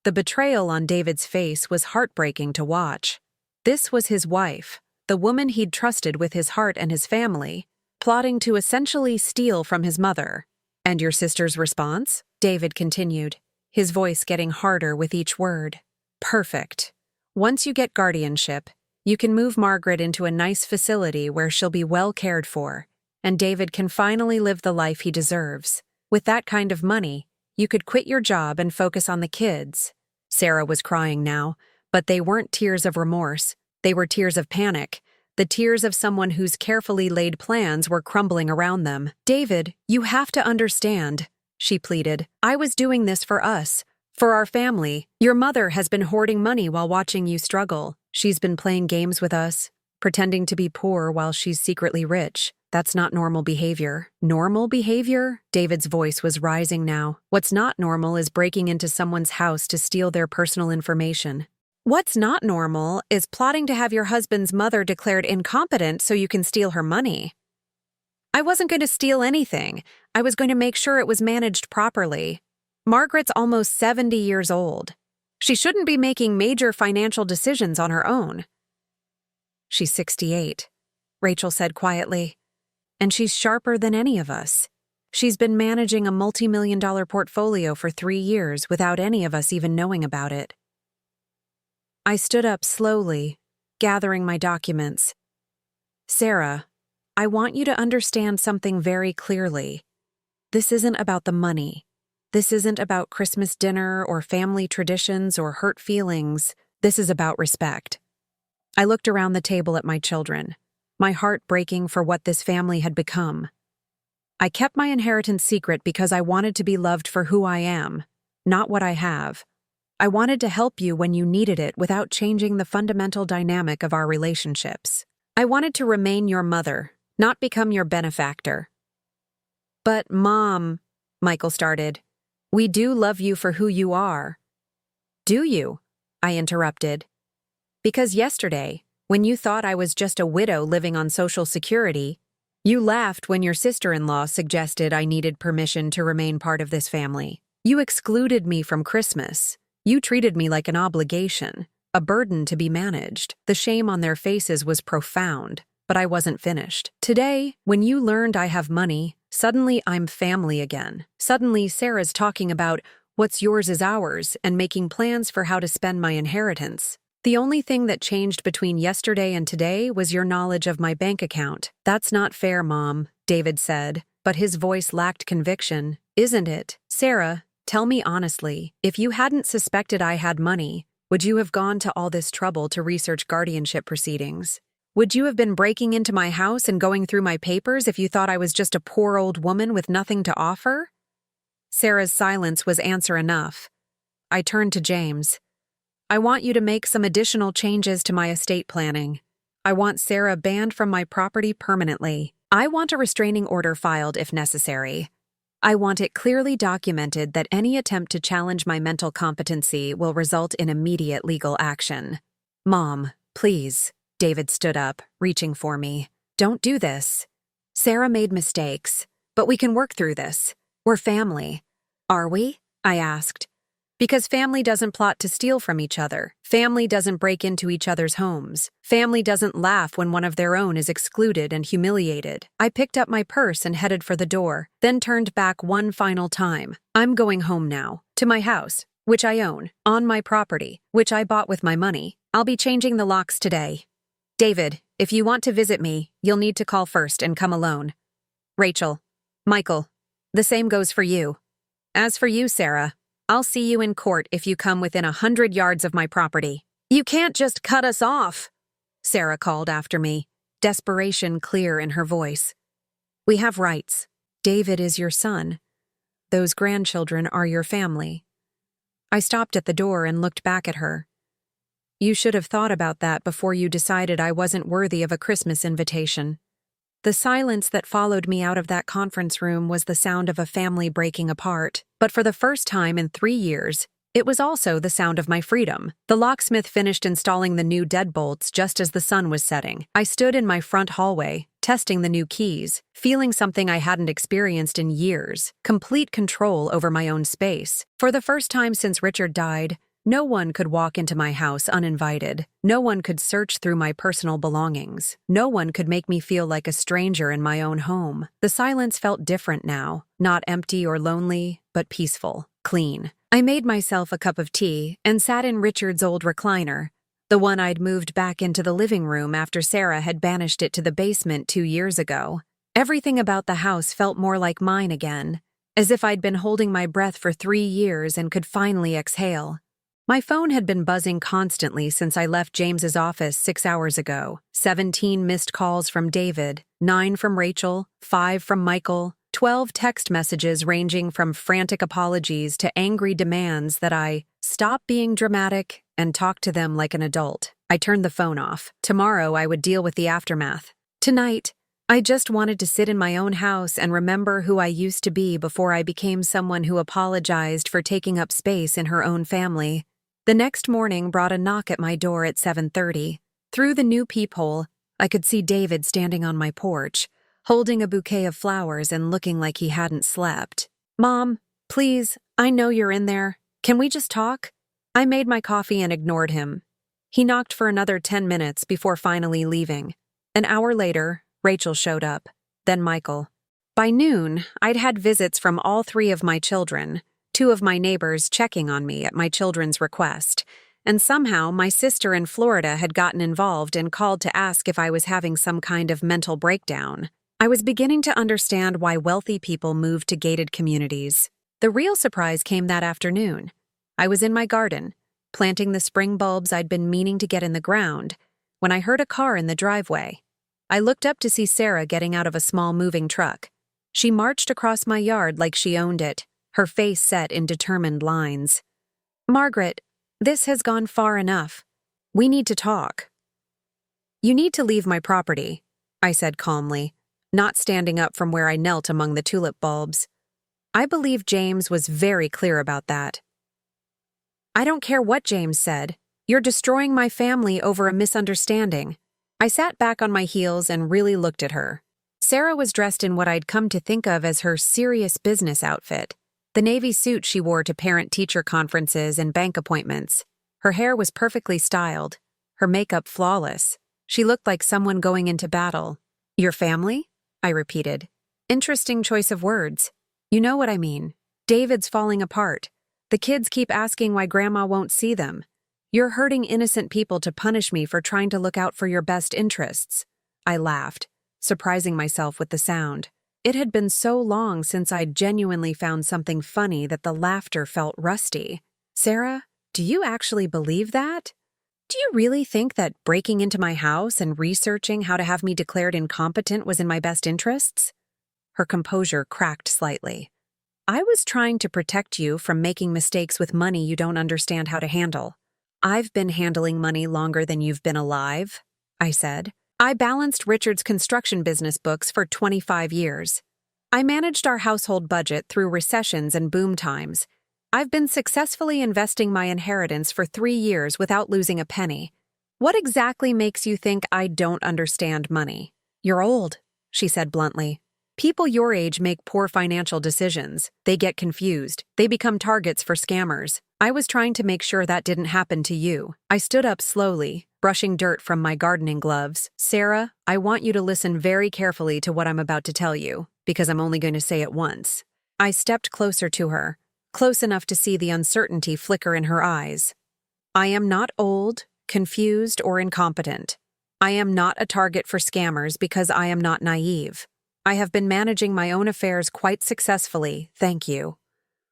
The betrayal on David's face was heartbreaking to watch. This was his wife, the woman he'd trusted with his heart and his family, plotting to essentially steal from his mother. And your sister's response? David continued, his voice getting harder with each word. Perfect. Once you get guardianship, you can move Margaret into a nice facility where she'll be well cared for, and David can finally live the life he deserves. With that kind of money, you could quit your job and focus on the kids. Sarah was crying now, but they weren't tears of remorse. They were tears of panic, the tears of someone whose carefully laid plans were crumbling around them. David, you have to understand, she pleaded. I was doing this for us, for our family. Your mother has been hoarding money while watching you struggle. She's been playing games with us, pretending to be poor while she's secretly rich. That's not normal behavior. Normal behavior? David's voice was rising now. What's not normal is breaking into someone's house to steal their personal information. What's not normal is plotting to have your husband's mother declared incompetent so you can steal her money. I wasn't going to steal anything. I was going to make sure it was managed properly. Margaret's almost 70 years old. She shouldn't be making major financial decisions on her own. She's 68, Rachel said quietly. And she's sharper than any of us. She's been managing a multi-million-dollar portfolio for 3 years without any of us even knowing about it. I stood up slowly, gathering my documents. Sarah, I want you to understand something very clearly. This isn't about the money. This isn't about Christmas dinner or family traditions or hurt feelings. This is about respect. I looked around the table at my children, my heart breaking for what this family had become. I kept my inheritance secret because I wanted to be loved for who I am, not what I have. I wanted to help you when you needed it without changing the fundamental dynamic of our relationships. I wanted to remain your mother, not become your benefactor. But, Mom, Michael started, we do love you for who you are. Do you? I interrupted. Because yesterday, when you thought I was just a widow living on Social Security, You laughed when your sister-in-law suggested I needed permission to remain part of this family. You excluded me from Christmas. You treated me like an obligation, a burden to be managed. The shame on their faces was profound, but I wasn't finished. Today, when you learned I have money, suddenly I'm family again. Suddenly, Sarah's talking about what's yours is ours and making plans for how to spend my inheritance. The only thing that changed between yesterday and today was your knowledge of my bank account. That's not fair, Mom, David said, but his voice lacked conviction. Isn't it? Sarah, tell me honestly, if you hadn't suspected I had money, would you have gone to all this trouble to research guardianship proceedings? Would you have been breaking into my house and going through my papers if you thought I was just a poor old woman with nothing to offer? Sarah's silence was answer enough. I turned to James. I want you to make some additional changes to my estate planning. I want Sarah banned from my property permanently. I want a restraining order filed if necessary. I want it clearly documented that any attempt to challenge my mental competency will result in immediate legal action. Mom, please. David stood up, reaching for me. Don't do this. Sarah made mistakes, but we can work through this. We're family. Are we? I asked. Because family doesn't plot to steal from each other. Family doesn't break into each other's homes. Family doesn't laugh when one of their own is excluded and humiliated. I picked up my purse and headed for the door, then turned back one final time. I'm going home now, to my house, which I own, on my property, which I bought with my money. I'll be changing the locks today. David, if you want to visit me, you'll need to call first and come alone. Rachel, Michael, the same goes for you. As for you, Sarah, I'll see you in court if you come within 100 yards of my property. You can't just cut us off, Sarah called after me, desperation clear in her voice. We have rights. David is your son. Those grandchildren are your family. I stopped at the door and looked back at her. You should have thought about that before you decided I wasn't worthy of a Christmas invitation. The silence that followed me out of that conference room was the sound of a family breaking apart, but for the first time in 3 years, it was also the sound of my freedom. The locksmith finished installing the new deadbolts just as the sun was setting. I stood in my front hallway, testing the new keys, feeling something I hadn't experienced in years, complete control over my own space. For the first time since Richard died, no one could walk into my house uninvited. No one could search through my personal belongings. No one could make me feel like a stranger in my own home. The silence felt different now, not empty or lonely, but peaceful, clean. I made myself a cup of tea and sat in Richard's old recliner, the one I'd moved back into the living room after Sarah had banished it to the basement 2 years ago. Everything about the house felt more like mine again, as if I'd been holding my breath for 3 years and could finally exhale. My phone had been buzzing constantly since I left James's office 6 hours ago. 17 missed calls from David, 9 from Rachel, 5 from Michael, 12 text messages ranging from frantic apologies to angry demands that I stop being dramatic and talk to them like an adult. I turned the phone off. Tomorrow I would deal with the aftermath. Tonight, I just wanted to sit in my own house and remember who I used to be before I became someone who apologized for taking up space in her own family. The next morning brought a knock at my door at 7:30. Through the new peephole, I could see David standing on my porch, holding a bouquet of flowers and looking like he hadn't slept. Mom, please, I know you're in there. Can we just talk? I made my coffee and ignored him. He knocked for another 10 minutes before finally leaving. An hour later, Rachel showed up, then Michael. By noon, I'd had visits from all 3 of my children, 2 of my neighbors checking on me at my children's request, and somehow my sister in Florida had gotten involved and called to ask if I was having some kind of mental breakdown. I was beginning to understand why wealthy people moved to gated communities. The real surprise came that afternoon. I was in my garden, planting the spring bulbs I'd been meaning to get in the ground, when I heard a car in the driveway. I looked up to see Sarah getting out of a small moving truck. She marched across my yard like she owned it, her face set in determined lines. Margaret, this has gone far enough. We need to talk. You need to leave my property, I said calmly, not standing up from where I knelt among the tulip bulbs. I believe James was very clear about that. I don't care what James said. You're destroying my family over a misunderstanding. I sat back on my heels and really looked at her. Sarah was dressed in what I'd come to think of as her serious business outfit, the navy suit she wore to parent-teacher conferences and bank appointments. Her hair was perfectly styled, her makeup flawless. She looked like someone going into battle. "Your family?" I repeated. "Interesting choice of words. You know what I mean. David's falling apart. The kids keep asking why Grandma won't see them. You're hurting innocent people to punish me for trying to look out for your best interests." I laughed, surprising myself with the sound. It had been so long since I'd genuinely found something funny that the laughter felt rusty. "Sarah, do you actually believe that? Do you really think that breaking into my house and researching how to have me declared incompetent was in my best interests?" Her composure cracked slightly. "I was trying to protect you from making mistakes with money you don't understand how to handle. I've been handling money longer than you've been alive," I said. "I balanced Richard's construction business books for 25 years. I managed our household budget through recessions and boom times. I've been successfully investing my inheritance for 3 years without losing a penny. What exactly makes you think I don't understand money?" "You're old," she said bluntly. "People your age make poor financial decisions. They get confused. They become targets for scammers. I was trying to make sure that didn't happen to you." I stood up slowly, brushing dirt from my gardening gloves. "Sarah, I want you to listen very carefully to what I'm about to tell you, because I'm only going to say it once." I stepped closer to her, close enough to see the uncertainty flicker in her eyes. "I am not old, confused, or incompetent. I am not a target for scammers because I am not naive. I have been managing my own affairs quite successfully, thank you.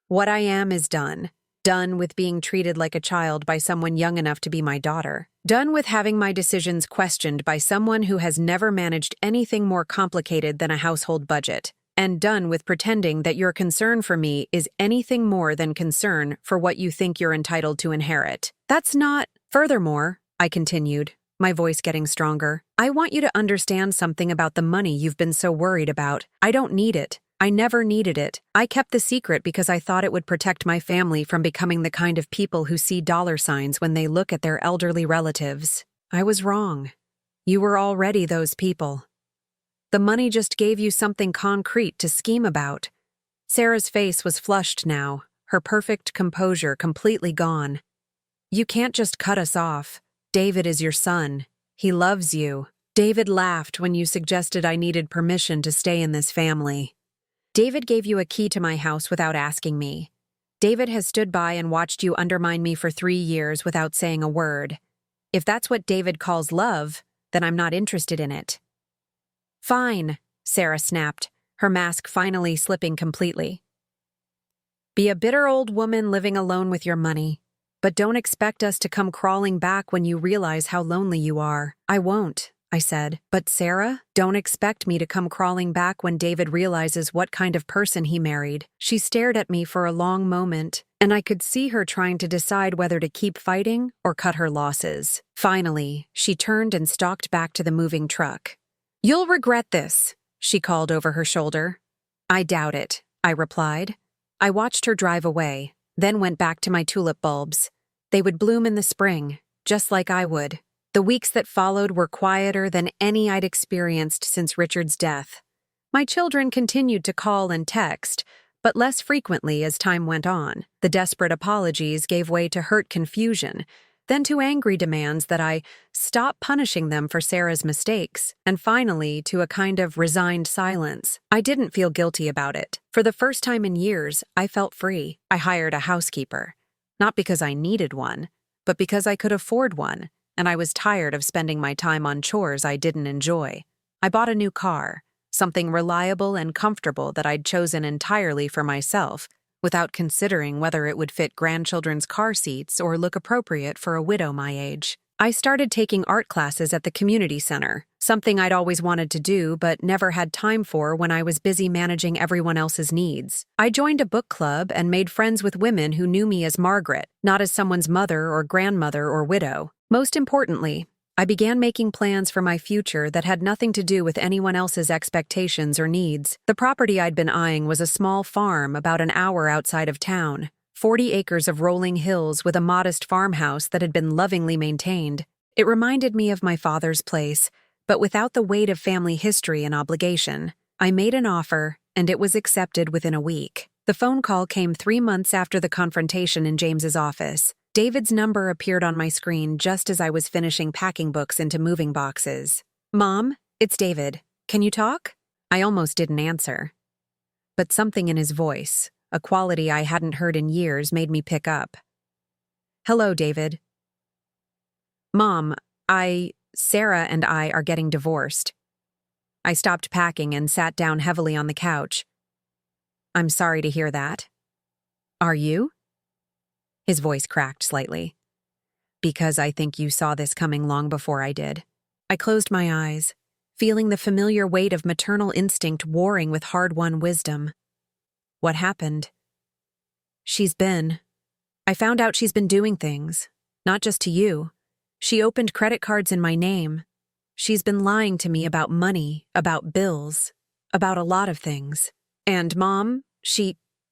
What I am is done. Done with being treated like a child by someone young enough to be my daughter. Done with having my decisions questioned by someone who has never managed anything more complicated than a household budget. And done with pretending that your concern for me is anything more than concern for what you think you're entitled to inherit. That's not... Furthermore," I continued, my voice getting stronger, "I want you to understand something about the money you've been so worried about. I don't need it. I never needed it. I kept the secret because I thought it would protect my family from becoming the kind of people who see dollar signs when they look at their elderly relatives. I was wrong. You were already those people. The money just gave you something concrete to scheme about." Sarah's face was flushed now, her perfect composure completely gone. "You can't just cut us off. David is your son. He loves you. David laughed when you suggested I needed permission to stay in this family. David gave you a key to my house without asking me. David has stood by and watched you undermine me for 3 years without saying a word. If that's what David calls love, then I'm not interested in it." "Fine," Sarah snapped, her mask finally slipping completely. "Be a bitter old woman living alone with your money. But don't expect us to come crawling back when you realize how lonely you are." "I won't," I said. "But Sarah, don't expect me to come crawling back when David realizes what kind of person he married." She stared at me for a long moment, and I could see her trying to decide whether to keep fighting or cut her losses. Finally, she turned and stalked back to the moving truck. "You'll regret this," she called over her shoulder. "I doubt it," I replied. I watched her drive away, then went back to my tulip bulbs. They would bloom in the spring, just like I would. The weeks that followed were quieter than any I'd experienced since Richard's death. My children continued to call and text, but less frequently as time went on. The desperate apologies gave way to hurt confusion, then to angry demands that I stop punishing them for Sarah's mistakes, and finally to a kind of resigned silence. I didn't feel guilty about it. For the first time in years, I felt free. I hired a housekeeper. Not because I needed one, but because I could afford one, and I was tired of spending my time on chores I didn't enjoy. I bought a new car, something reliable and comfortable that I'd chosen entirely for myself, without considering whether it would fit grandchildren's car seats or look appropriate for a widow my age. I started taking art classes at the community center, something I'd always wanted to do but never had time for when I was busy managing everyone else's needs. I joined a book club and made friends with women who knew me as Margaret, not as someone's mother or grandmother or widow. Most importantly, I began making plans for my future that had nothing to do with anyone else's expectations or needs. The property I'd been eyeing was a small farm about an hour outside of town, 40 acres of rolling hills with a modest farmhouse that had been lovingly maintained. It reminded me of my father's place, but without the weight of family history and obligation. I made an offer, and it was accepted within a week. The phone call came 3 months after the confrontation in James's office. David's number appeared on my screen just as I was finishing packing books into moving boxes. "Mom, it's David. Can you talk?" I almost didn't answer. But something in his voice, a quality I hadn't heard in years, made me pick up. "Hello, David." "Mom, Sarah and I are getting divorced." I stopped packing and sat down heavily on the couch. "I'm sorry to hear that." "Are you?" His voice cracked slightly. "Because I think you saw this coming long before I did." I closed my eyes, feeling the familiar weight of maternal instinct warring with hard-won wisdom. "What happened?" I found out she's been doing things, not just to you. She opened credit cards in my name. She's been lying to me about money, about bills, about a lot of things. And Mom,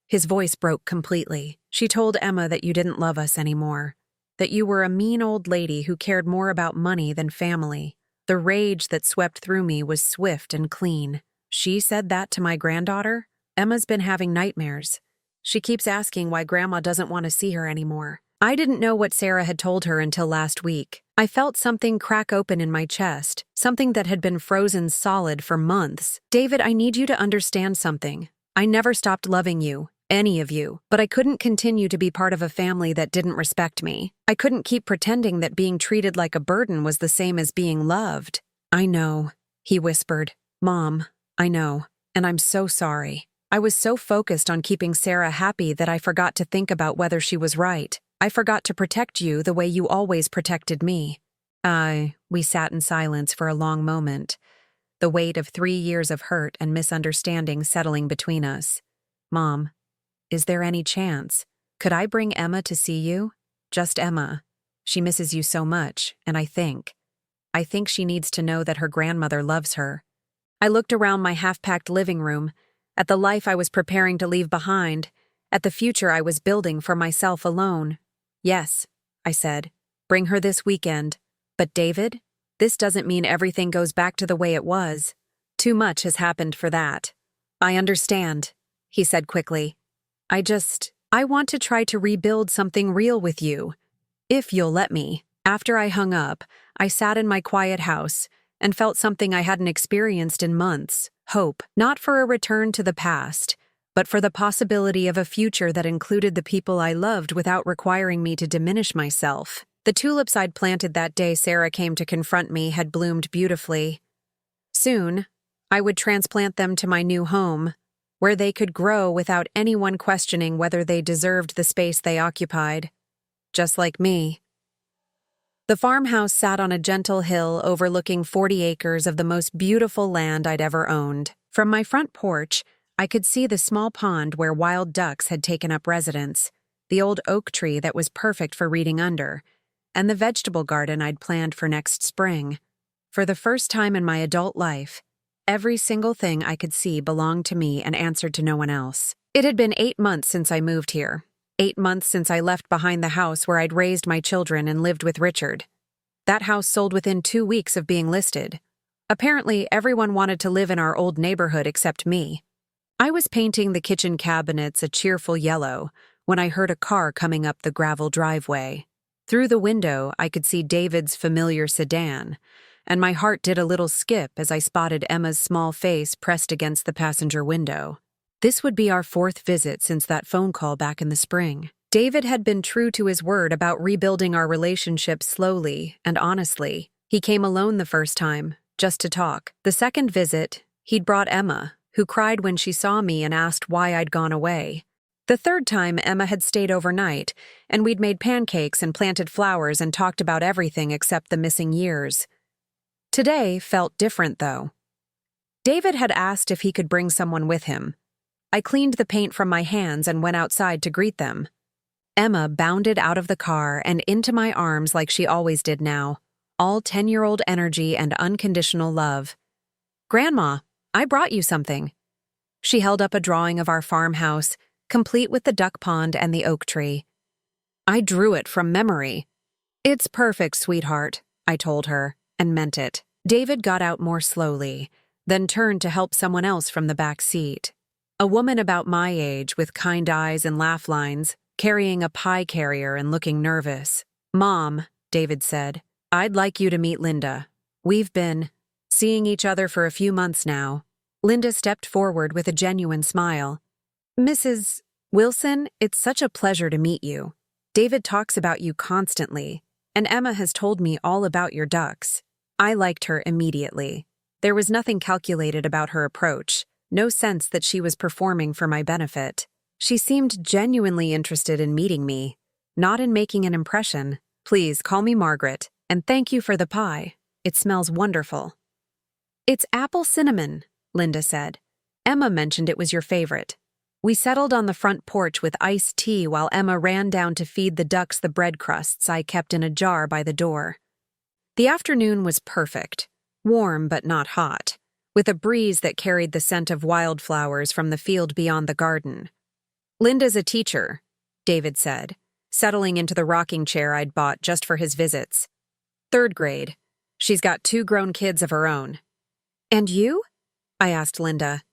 his voice broke completely. "She told Emma that you didn't love us anymore, that you were a mean old lady who cared more about money than family." The rage that swept through me was swift and clean. "She said that to my granddaughter? Emma's been having nightmares. She keeps asking why Grandma doesn't want to see her anymore." I didn't know what Sarah had told her until last week. I felt something crack open in my chest, something that had been frozen solid for months. "David, I need you to understand something. I never stopped loving you, any of you, but I couldn't continue to be part of a family that didn't respect me. I couldn't keep pretending that being treated like a burden was the same as being loved." "I know," he whispered. "Mom, I know, and I'm so sorry. I was so focused on keeping Sarah happy that I forgot to think about whether she was right. I forgot to protect you the way you always protected me." We sat in silence for a long moment, the weight of 3 years of hurt and misunderstanding settling between us. "Mom, is there any chance? Could I bring Emma to see you? Just Emma. She misses you so much, and I think she needs to know that her grandmother loves her." I looked around my half-packed living room, at the life I was preparing to leave behind, at the future I was building for myself alone. "Yes," I said, "bring her this weekend. But David, this doesn't mean everything goes back to the way it was. Too much has happened for that." "I understand," he said quickly. I want to try to rebuild something real with you, if you'll let me." After I hung up, I sat in my quiet house and felt something I hadn't experienced in months. Hope, not for a return to the past, but for the possibility of a future that included the people I loved without requiring me to diminish myself. The tulips I'd planted that day Sarah came to confront me had bloomed beautifully. Soon, I would transplant them to my new home, where they could grow without anyone questioning whether they deserved the space they occupied. Just like me. The farmhouse sat on a gentle hill overlooking 40 acres of the most beautiful land I'd ever owned. From my front porch, I could see the small pond where wild ducks had taken up residence, the old oak tree that was perfect for reading under, and the vegetable garden I'd planned for next spring. For the first time in my adult life, every single thing I could see belonged to me and answered to no one else. It had been 8 months since I moved here. 8 months since I left behind the house where I'd raised my children and lived with Richard. That house sold within 2 weeks of being listed. Apparently, everyone wanted to live in our old neighborhood except me. I was painting the kitchen cabinets a cheerful yellow when I heard a car coming up the gravel driveway. Through the window, I could see David's familiar sedan, and my heart did a little skip as I spotted Emma's small face pressed against the passenger window. This would be our 4th visit since that phone call back in the spring. David had been true to his word about rebuilding our relationship slowly and honestly. He came alone the first time, just to talk. The second visit, he'd brought Emma, who cried when she saw me and asked why I'd gone away. The third time, Emma had stayed overnight, and we'd made pancakes and planted flowers and talked about everything except the missing years. Today felt different, though. David had asked if he could bring someone with him. I cleaned the paint from my hands and went outside to greet them. Emma bounded out of the car and into my arms like she always did now, all 10-year-old energy and unconditional love. "Grandma, I brought you something." She held up a drawing of our farmhouse, complete with the duck pond and the oak tree. I drew it from memory. "It's perfect, sweetheart," I told her, and meant it. David got out more slowly, then turned to help someone else from the back seat. A woman about my age with kind eyes and laugh lines, carrying a pie carrier and looking nervous. "Mom," David said, "I'd like you to meet Linda. We've been seeing each other for a few months now." Linda stepped forward with a genuine smile. "Mrs. Wilson, it's such a pleasure to meet you. David talks about you constantly, and Emma has told me all about your ducks." I liked her immediately. There was nothing calculated about her approach, no sense that she was performing for my benefit. She seemed genuinely interested in meeting me, not in making an impression. "Please call me Margaret, and thank you for the pie. It smells wonderful." "It's apple cinnamon," Linda said. "Emma mentioned it was your favorite." We settled on the front porch with iced tea while Emma ran down to feed the ducks the bread crusts I kept in a jar by the door. The afternoon was perfect, warm but not hot, with a breeze that carried the scent of wildflowers from the field beyond the garden. "Linda's a teacher," David said, settling into the rocking chair I'd bought just for his visits. "3rd grade. She's got 2 grown kids of her own." "And you?" I asked Linda.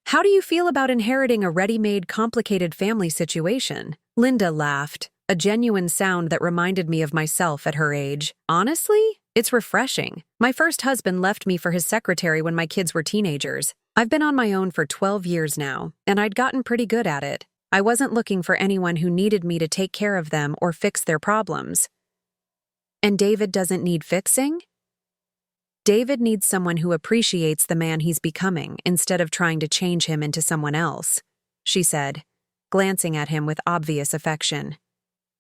"How do you feel about inheriting a ready-made, complicated family situation?" Linda laughed, a genuine sound that reminded me of myself at her age. "Honestly, it's refreshing. My first husband left me for his secretary when my kids were teenagers. I've been on my own for 12 years now, and I'd gotten pretty good at it. I wasn't looking for anyone who needed me to take care of them or fix their problems." "And David doesn't need fixing?" "David needs someone who appreciates the man he's becoming instead of trying to change him into someone else," she said, glancing at him with obvious affection.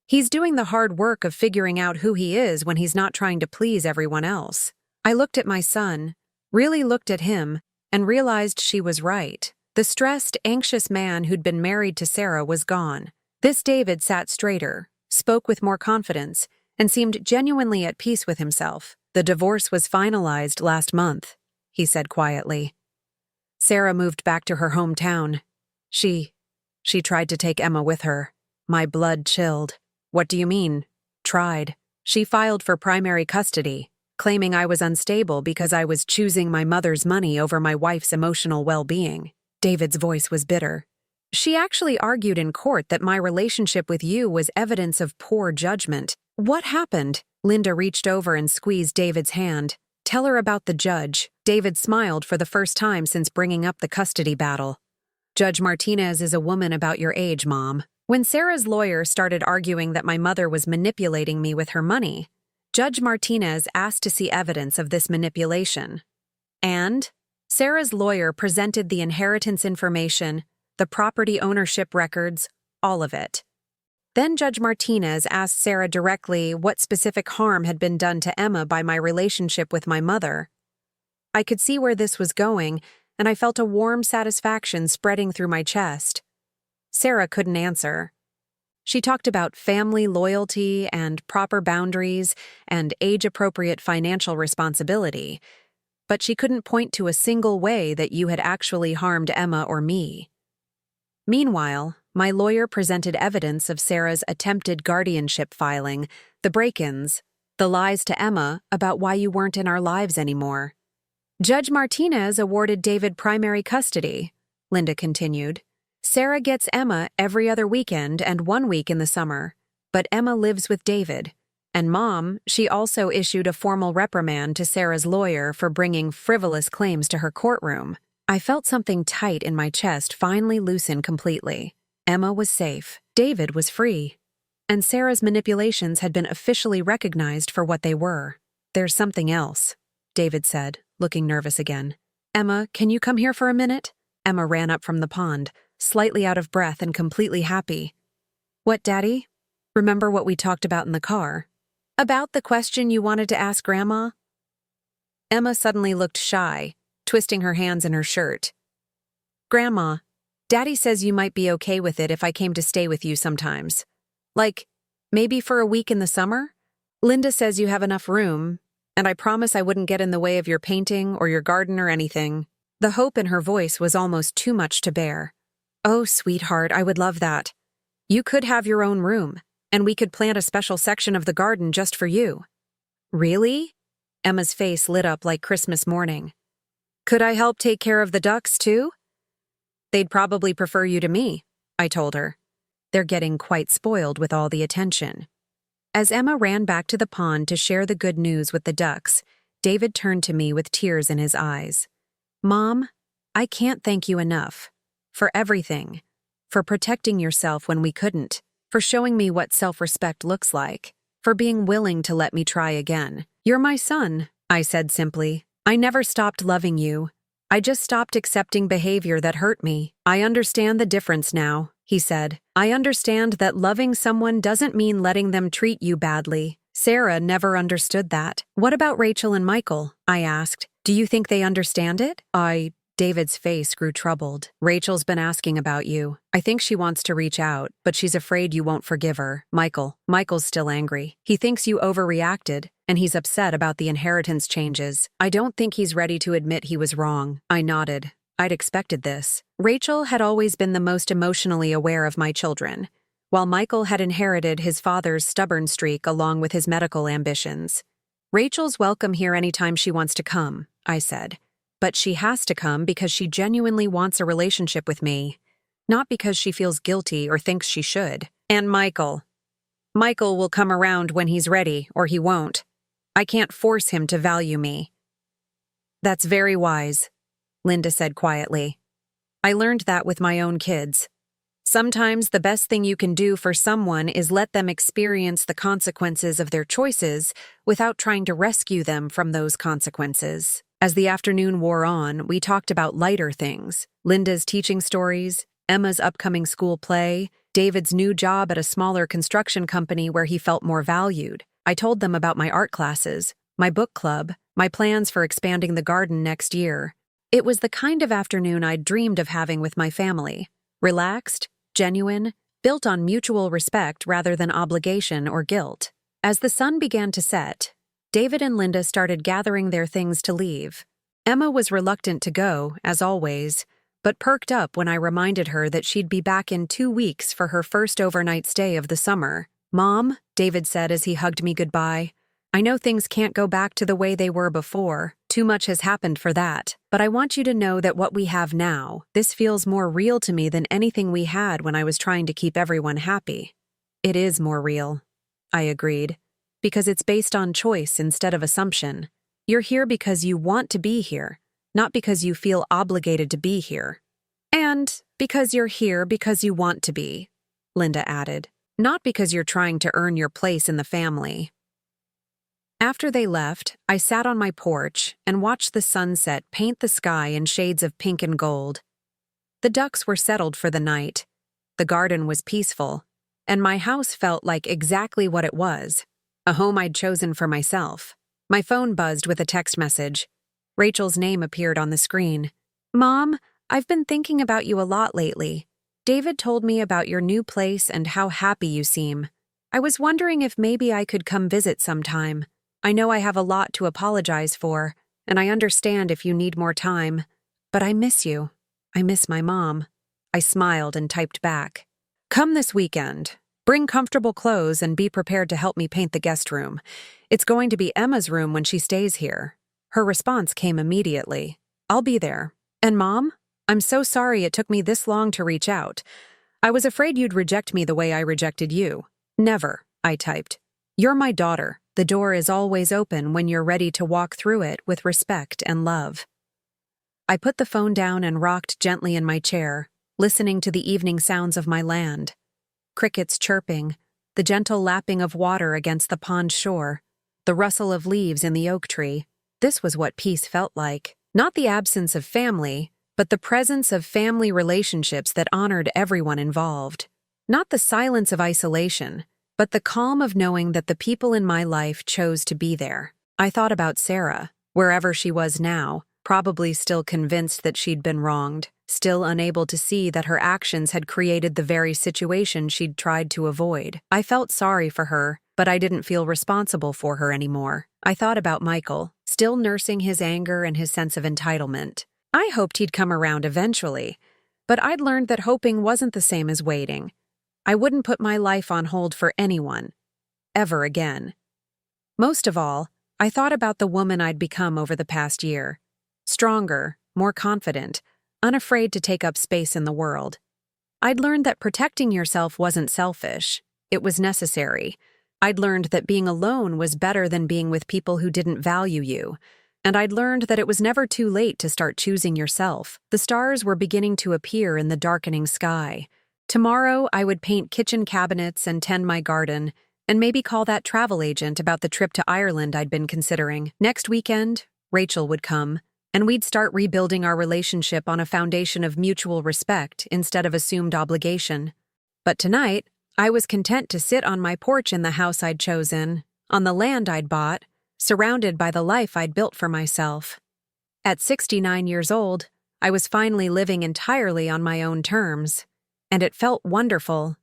"He's doing the hard work of figuring out who he is when he's not trying to please everyone else." I looked at my son, really looked at him, and realized she was right. The stressed, anxious man who'd been married to Sarah was gone. This David sat straighter, spoke with more confidence, and seemed genuinely at peace with himself. "The divorce was finalized last month," he said quietly. "Sarah moved back to her hometown. She tried to take Emma with her." My blood chilled. "What do you mean, tried?" "She filed for primary custody, claiming I was unstable because I was choosing my mother's money over my wife's emotional well-being." David's voice was bitter. "She actually argued in court that my relationship with you was evidence of poor judgment." "What happened?" Linda reached over and squeezed David's hand. "Tell her about the judge." David smiled for the first time since bringing up the custody battle. "Judge Martinez is a woman about your age, Mom. When Sarah's lawyer started arguing that my mother was manipulating me with her money, Judge Martinez asked to see evidence of this manipulation. And Sarah's lawyer presented the inheritance information, the property ownership records, all of it. Then Judge Martinez asked Sarah directly what specific harm had been done to Emma by my relationship with my mother. I could see where this was going, and I felt a warm satisfaction spreading through my chest. Sarah couldn't answer. She talked about family loyalty and proper boundaries and age-appropriate financial responsibility, but she couldn't point to a single way that you had actually harmed Emma or me. Meanwhile, my lawyer presented evidence of Sarah's attempted guardianship filing, the break-ins, the lies to Emma about why you weren't in our lives anymore. Judge Martinez awarded David primary custody, Linda continued. Sarah gets Emma every other weekend and 1 week in the summer, but Emma lives with David. And Mom, she also issued a formal reprimand to Sarah's lawyer for bringing frivolous claims to her courtroom. I felt something tight in my chest finally loosen completely. Emma was safe, David was free, and Sarah's manipulations had been officially recognized for what they were. "There's something else," David said, looking nervous again. "Emma, can you come here for a minute?" Emma ran up from the pond, slightly out of breath and completely happy. "What, Daddy? Remember what we talked about in the car? About the question you wanted to ask Grandma?" Emma suddenly looked shy, twisting her hands in her shirt. "Grandma, Daddy says you might be okay with it if I came to stay with you sometimes. Like, maybe for a week in the summer? Linda says you have enough room, and I promise I wouldn't get in the way of your painting or your garden or anything." The hope in her voice was almost too much to bear. "Oh, sweetheart, I would love that. You could have your own room, and we could plant a special section of the garden just for you." "Really?" Emma's face lit up like Christmas morning. Could I help take care of the ducks, too? They'd probably prefer you to me, I told her. They're getting quite spoiled with all the attention. As Emma ran back to the pond to share the good news with the ducks, David turned to me with tears in his eyes. Mom, I can't thank you enough. For everything. For protecting yourself when we couldn't. For showing me what self-respect looks like. For being willing to let me try again. You're my son, I said simply. I never stopped loving you. I just stopped accepting behavior that hurt me. I understand the difference now, he said. I understand that loving someone doesn't mean letting them treat you badly. Sarah never understood that. What about Rachel and Michael? I asked. Do you think they understand it? David's face grew troubled. Rachel's been asking about you. I think she wants to reach out, but she's afraid you won't forgive her. Michael's still angry. He thinks you overreacted, and he's upset about the inheritance changes. I don't think he's ready to admit he was wrong. I nodded. I'd expected this. Rachel had always been the most emotionally aware of my children, while Michael had inherited his father's stubborn streak along with his medical ambitions. Rachel's welcome here anytime she wants to come, I said. But she has to come because she genuinely wants a relationship with me, not because she feels guilty or thinks she should. And Michael will come around when he's ready, or he won't. I can't force him to value me. That's very wise, Linda said quietly. I learned that with my own kids. Sometimes the best thing you can do for someone is let them experience the consequences of their choices without trying to rescue them from those consequences. As the afternoon wore on, we talked about lighter things. Linda's teaching stories, Emma's upcoming school play, David's new job at a smaller construction company where he felt more valued. I told them about my art classes, my book club, my plans for expanding the garden next year. It was the kind of afternoon I'd dreamed of having with my family. Relaxed, genuine, built on mutual respect rather than obligation or guilt. As the sun began to set, David and Linda started gathering their things to leave. Emma was reluctant to go, as always, but perked up when I reminded her that she'd be back in 2 weeks for her first overnight stay of the summer. Mom, David said as he hugged me goodbye, I know things can't go back to the way they were before. Too much has happened for that. But I want you to know that what we have now, this feels more real to me than anything we had when I was trying to keep everyone happy. It is more real, I agreed. Because it's based on choice instead of assumption. You're here because you want to be here, not because you feel obligated to be here. And because you're here because you want to be, Linda added, not because you're trying to earn your place in the family. After they left, I sat on my porch and watched the sunset paint the sky in shades of pink and gold. The ducks were settled for the night. The garden was peaceful, and my house felt like exactly what it was. A home I'd chosen for myself. My phone buzzed with a text message. Rachel's name appeared on the screen. Mom, I've been thinking about you a lot lately. David told me about your new place and how happy you seem. I was wondering if maybe I could come visit sometime. I know I have a lot to apologize for, and I understand if you need more time. But I miss you. I miss my mom. I smiled and typed back. Come this weekend. Bring comfortable clothes and be prepared to help me paint the guest room. It's going to be Emma's room when she stays here. Her response came immediately. I'll be there. And Mom, I'm so sorry it took me this long to reach out. I was afraid you'd reject me the way I rejected you. Never, I typed. You're my daughter. The door is always open when you're ready to walk through it with respect and love. I put the phone down and rocked gently in my chair, listening to the evening sounds of my land. Crickets chirping, the gentle lapping of water against the pond shore, the rustle of leaves in the oak tree. This was what peace felt like. Not the absence of family, but the presence of family relationships that honored everyone involved. Not the silence of isolation, but the calm of knowing that the people in my life chose to be there. I thought about Sarah, wherever she was now, probably still convinced that she'd been wronged, still unable to see that her actions had created the very situation she'd tried to avoid. I felt sorry for her, but I didn't feel responsible for her anymore. I thought about Michael, still nursing his anger and his sense of entitlement. I hoped he'd come around eventually, but I'd learned that hoping wasn't the same as waiting. I wouldn't put my life on hold for anyone, ever again. Most of all, I thought about the woman I'd become over the past year. Stronger, more confident, unafraid to take up space in the world. I'd learned that protecting yourself wasn't selfish. It was necessary. I'd learned that being alone was better than being with people who didn't value you. And I'd learned that it was never too late to start choosing yourself. The stars were beginning to appear in the darkening sky. Tomorrow, I would paint kitchen cabinets and tend my garden, and maybe call that travel agent about the trip to Ireland I'd been considering. Next weekend, Rachel would come, and we'd start rebuilding our relationship on a foundation of mutual respect instead of assumed obligation. But tonight, I was content to sit on my porch in the house I'd chosen, on the land I'd bought, surrounded by the life I'd built for myself. At 69 years old, I was finally living entirely on my own terms, and it felt wonderful